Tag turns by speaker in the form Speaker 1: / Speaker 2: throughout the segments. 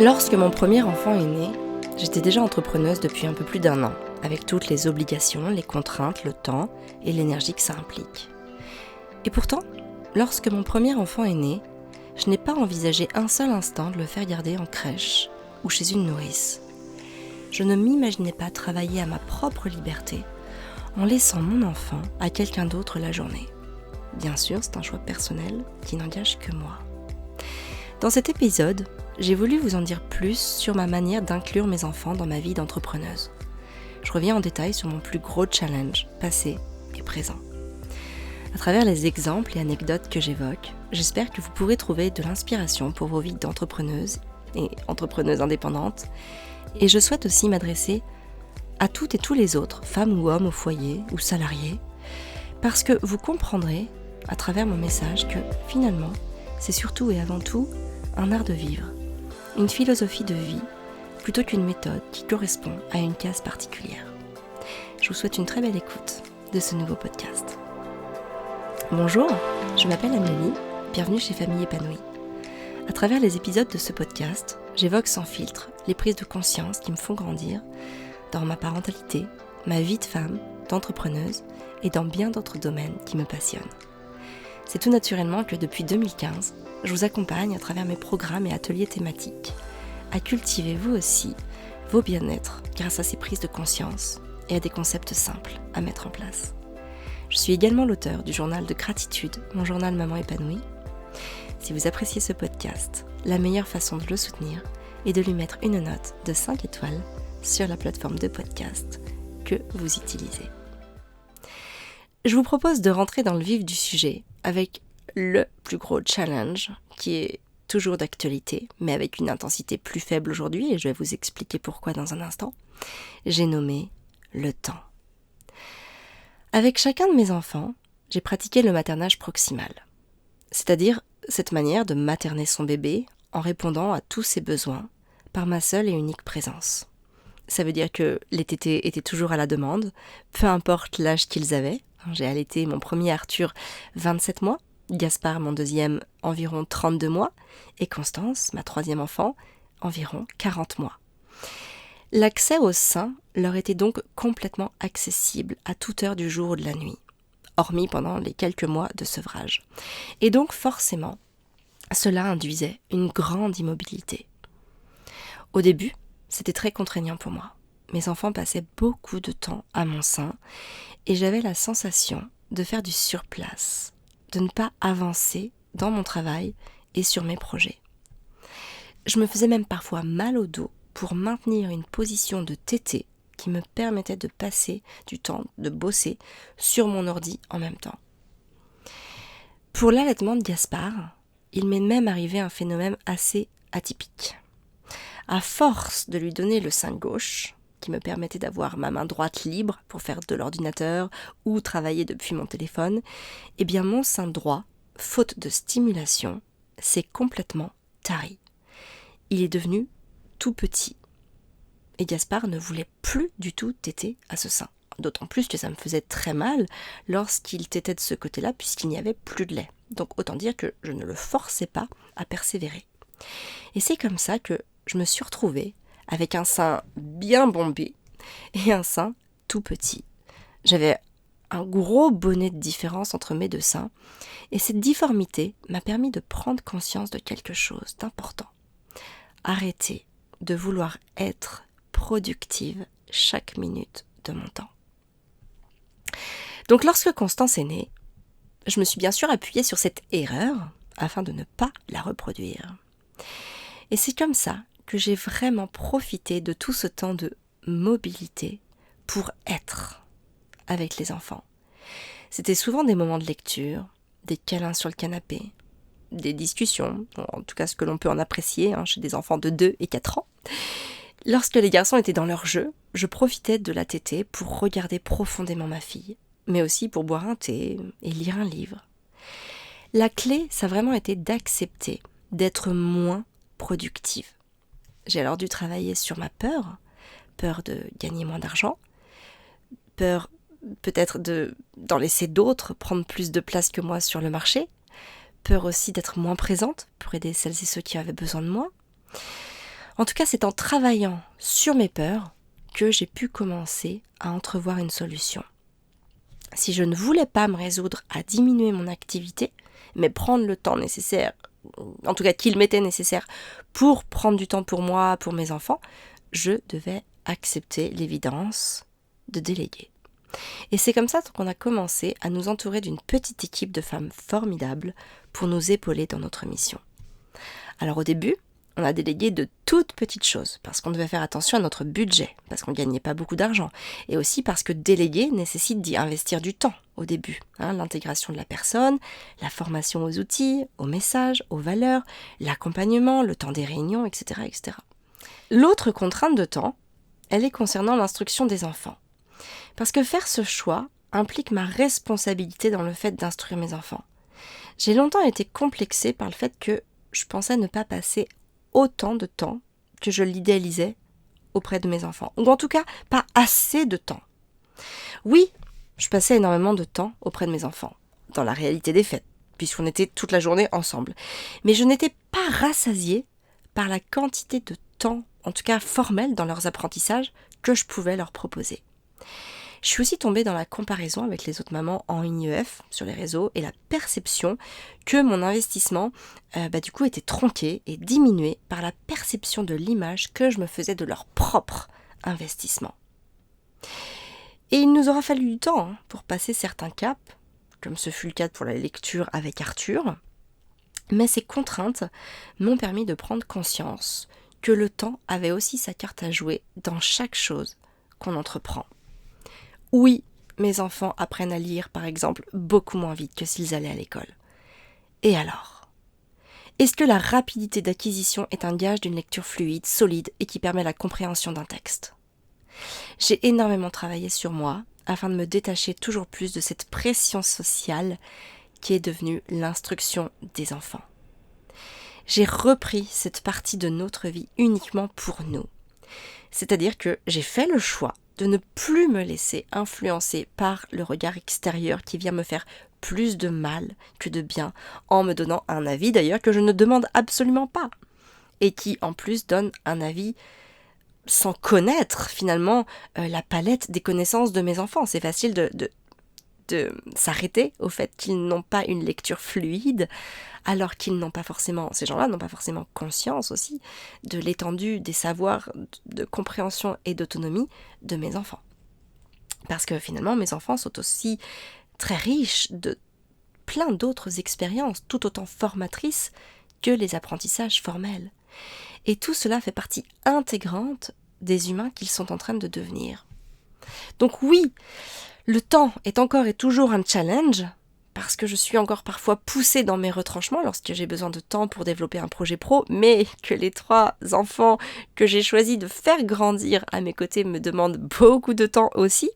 Speaker 1: Lorsque mon premier enfant est né, j'étais déjà entrepreneuse depuis un peu plus d'1 an, avec toutes les obligations, les contraintes, le temps et l'énergie que ça implique. Et pourtant, lorsque mon premier enfant est né, je n'ai pas envisagé un seul instant de le faire garder en crèche ou chez une nourrice. Je ne m'imaginais pas travailler à ma propre liberté en laissant mon enfant à quelqu'un d'autre la journée. Bien sûr, c'est un choix personnel qui n'engage que moi. Dans cet épisode, j'ai voulu vous en dire plus sur ma manière d'inclure mes enfants dans ma vie d'entrepreneuse. Je reviens en détail sur mon plus gros challenge, passé et présent. À travers les exemples et anecdotes que j'évoque, j'espère que vous pourrez trouver de l'inspiration pour vos vies d'entrepreneuse et entrepreneuse indépendante. Et je souhaite aussi m'adresser à toutes et tous les autres, femmes ou hommes au foyer ou salariés, parce que vous comprendrez à travers mon message que finalement, c'est surtout et avant tout un art de vivre, une philosophie de vie, plutôt qu'une méthode qui correspond à une case particulière. Je vous souhaite une très belle écoute de ce nouveau podcast. Bonjour, je m'appelle Amélie, bienvenue chez Famille Épanouie. À travers les épisodes de ce podcast, j'évoque sans filtre les prises de conscience qui me font grandir dans ma parentalité, ma vie de femme, d'entrepreneuse et dans bien d'autres domaines qui me passionnent. C'est tout naturellement que depuis 2015, je vous accompagne à travers mes programmes et ateliers thématiques à cultiver vous aussi vos bien-être grâce à ces prises de conscience et à des concepts simples à mettre en place. Je suis également l'auteur du journal de gratitude, mon journal Maman Épanouie. Si vous appréciez ce podcast, la meilleure façon de le soutenir est de lui mettre une note de 5 étoiles sur la plateforme de podcast que vous utilisez. Je vous propose de rentrer dans le vif du sujet avec le plus gros challenge qui est toujours d'actualité, mais avec une intensité plus faible aujourd'hui, et je vais vous expliquer pourquoi dans un instant. J'ai nommé le temps. Avec chacun de mes enfants, j'ai pratiqué le maternage proximal, c'est-à-dire cette manière de materner son bébé en répondant à tous ses besoins par ma seule et unique présence. Ça veut dire que les tétés étaient toujours à la demande, peu importe l'âge qu'ils avaient. J'ai allaité mon premier Arthur 27 mois, Gaspard mon deuxième environ 32 mois et Constance, ma troisième enfant, environ 40 mois. L'accès au sein leur était donc complètement accessible à toute heure du jour ou de la nuit, hormis pendant les quelques mois de sevrage. Et donc forcément, cela induisait une grande immobilité. Au début, c'était très contraignant pour moi. Mes enfants passaient beaucoup de temps à mon sein et j'avais la sensation de faire du surplace, de ne pas avancer dans mon travail et sur mes projets. Je me faisais même parfois mal au dos pour maintenir une position de tétée qui me permettait de passer du temps, de bosser sur mon ordi en même temps. Pour l'allaitement de Gaspard, il m'est même arrivé un phénomène assez atypique. À force de lui donner le sein gauche, qui me permettait d'avoir ma main droite libre pour faire de l'ordinateur ou travailler depuis mon téléphone, eh bien mon sein droit, faute de stimulation, s'est complètement tari. Il est devenu tout petit. Et Gaspard ne voulait plus du tout téter à ce sein. D'autant plus que ça me faisait très mal lorsqu'il tétait de ce côté-là puisqu'il n'y avait plus de lait. Donc autant dire que je ne le forçais pas à persévérer. Et c'est comme ça que je me suis retrouvée avec un sein bien bombé et un sein tout petit. J'avais un gros bonnet de différence entre mes deux seins et cette difformité m'a permis de prendre conscience de quelque chose d'important. Arrêter de vouloir être productive chaque minute de mon temps. Donc lorsque Constance est née, je me suis bien sûr appuyée sur cette erreur afin de ne pas la reproduire. Et c'est comme ça que j'ai vraiment profité de tout ce temps de mobilité pour être avec les enfants. C'était souvent des moments de lecture, des câlins sur le canapé, des discussions, en tout cas ce que l'on peut en apprécier chez des enfants de 2 et 4 ans. Lorsque les garçons étaient dans leur jeu, je profitais de la tétée pour regarder profondément ma fille, mais aussi pour boire un thé et lire un livre. La clé, ça a vraiment été d'accepter d'être moins productive. J'ai alors dû travailler sur ma peur de gagner moins d'argent, peur peut-être d'en laisser d'autres prendre plus de place que moi sur le marché, peur aussi d'être moins présente pour aider celles et ceux qui avaient besoin de moi. En tout cas, c'est en travaillant sur mes peurs que j'ai pu commencer à entrevoir une solution. Si je ne voulais pas me résoudre à diminuer mon activité, mais prendre le temps nécessaire, en tout cas qu'il m'était nécessaire pour prendre du temps pour moi, pour mes enfants, je devais accepter l'évidence de déléguer. Et c'est comme ça qu'on a commencé à nous entourer d'une petite équipe de femmes formidables pour nous épauler dans notre mission. Alors au début, on a délégué de toutes petites choses, parce qu'on devait faire attention à notre budget, parce qu'on ne gagnait pas beaucoup d'argent, et aussi parce que déléguer nécessite d'y investir du temps au début. L'intégration de la personne, la formation aux outils, aux messages, aux valeurs, l'accompagnement, le temps des réunions, etc., etc. L'autre contrainte de temps, elle est concernant l'instruction des enfants. Parce que faire ce choix implique ma responsabilité dans le fait d'instruire mes enfants. J'ai longtemps été complexée par le fait que je pensais ne pas passer autant de temps que je l'idéalisais auprès de mes enfants. Ou en tout cas, pas assez de temps. Oui, je passais énormément de temps auprès de mes enfants, dans la réalité des faits, puisqu'on était toute la journée ensemble. Mais je n'étais pas rassasiée par la quantité de temps, en tout cas formel dans leurs apprentissages, que je pouvais leur proposer. Je suis aussi tombée dans la comparaison avec les autres mamans en IEF sur les réseaux et la perception que mon investissement du coup était tronqué et diminué par la perception de l'image que je me faisais de leur propre investissement. Et il nous aura fallu du temps pour passer certains caps, comme ce fut le cas pour la lecture avec Arthur, mais ces contraintes m'ont permis de prendre conscience que le temps avait aussi sa carte à jouer dans chaque chose qu'on entreprend. Oui, mes enfants apprennent à lire, par exemple, beaucoup moins vite que s'ils allaient à l'école. Et alors ? Est-ce que la rapidité d'acquisition est un gage d'une lecture fluide, solide et qui permet la compréhension d'un texte ? J'ai énormément travaillé sur moi afin de me détacher toujours plus de cette pression sociale qui est devenue l'instruction des enfants. J'ai repris cette partie de notre vie uniquement pour nous. C'est-à-dire que j'ai fait le choix de ne plus me laisser influencer par le regard extérieur qui vient me faire plus de mal que de bien, en me donnant un avis d'ailleurs que je ne demande absolument pas, et qui en plus donne un avis sans connaître finalement la palette des connaissances de mes enfants. C'est facile de s'arrêter au fait qu'ils n'ont pas une lecture fluide, alors qu'ils n'ont pas forcément, ces gens-là n'ont pas forcément conscience aussi de l'étendue des savoirs de compréhension et d'autonomie de mes enfants. Parce que finalement, mes enfants sont aussi très riches de plein d'autres expériences, tout autant formatrices que les apprentissages formels. Et tout cela fait partie intégrante des humains qu'ils sont en train de devenir. Donc oui, le temps est encore et toujours un challenge, parce que je suis encore parfois poussée dans mes retranchements lorsque j'ai besoin de temps pour développer un projet pro, mais que les 3 enfants que j'ai choisi de faire grandir à mes côtés me demandent beaucoup de temps aussi.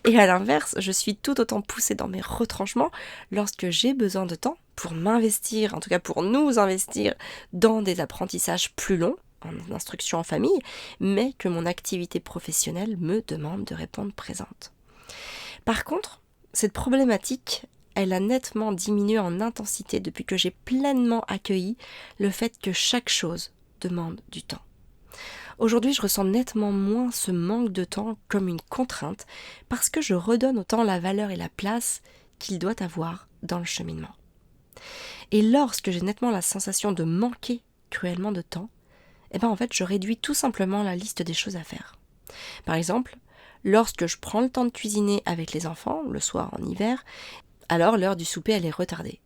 Speaker 1: Et à l'inverse, je suis tout autant poussée dans mes retranchements lorsque j'ai besoin de temps pour m'investir, en tout cas pour nous investir dans des apprentissages plus longs, en instruction en famille, mais que mon activité professionnelle me demande de répondre présente. Par contre, cette problématique, elle a nettement diminué en intensité depuis que j'ai pleinement accueilli le fait que chaque chose demande du temps. Aujourd'hui, je ressens nettement moins ce manque de temps comme une contrainte parce que je redonne au temps la valeur et la place qu'il doit avoir dans le cheminement. Et lorsque j'ai nettement la sensation de manquer cruellement de temps, en fait, je réduis tout simplement la liste des choses à faire. Par exemple, lorsque je prends le temps de cuisiner avec les enfants, le soir en hiver, alors l'heure du souper elle est retardée.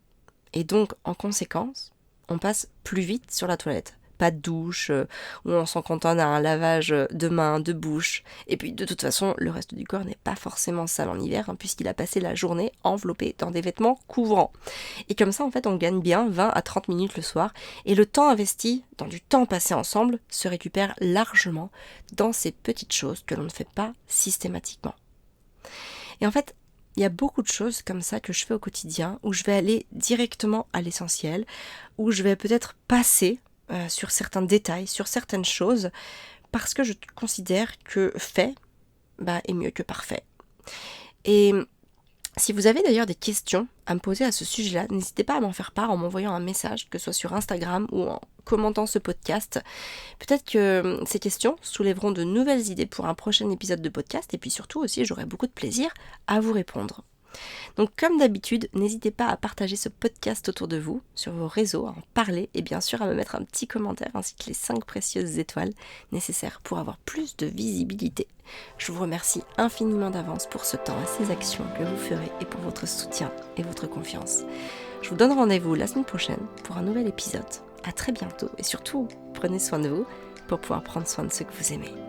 Speaker 1: Et donc, en conséquence, on passe plus vite sur la toilette. Pas de douche, où on s'en cantonne à un lavage de mains, de bouche. Et puis, de toute façon, le reste du corps n'est pas forcément sale en hiver, puisqu'il a passé la journée enveloppé dans des vêtements couvrants. Et comme ça, en fait, on gagne bien 20 à 30 minutes le soir. Et le temps investi, dans du temps passé ensemble, se récupère largement dans ces petites choses que l'on ne fait pas systématiquement. Et en fait, il y a beaucoup de choses comme ça que je fais au quotidien, où je vais aller directement à l'essentiel, où je vais peut-être passer sur certains détails, sur certaines choses, parce que je considère que fait est mieux que parfait. Et Si vous avez d'ailleurs des questions à me poser à ce sujet-là, n'hésitez pas à m'en faire part en m'envoyant un message, que ce soit sur Instagram ou en commentant ce podcast. Peut-être que ces questions soulèveront de nouvelles idées pour un prochain épisode de podcast et puis surtout aussi j'aurai beaucoup de plaisir à vous répondre. Donc comme d'habitude, n'hésitez pas à partager ce podcast autour de vous, sur vos réseaux, à en parler et bien sûr à me mettre un petit commentaire ainsi que les 5 précieuses étoiles nécessaires pour avoir plus de visibilité. Je vous remercie infiniment d'avance pour ce temps et ces actions que vous ferez et pour votre soutien et votre confiance. Je vous donne rendez-vous la semaine prochaine pour un nouvel épisode. À très bientôt et surtout, prenez soin de vous pour pouvoir prendre soin de ceux que vous aimez.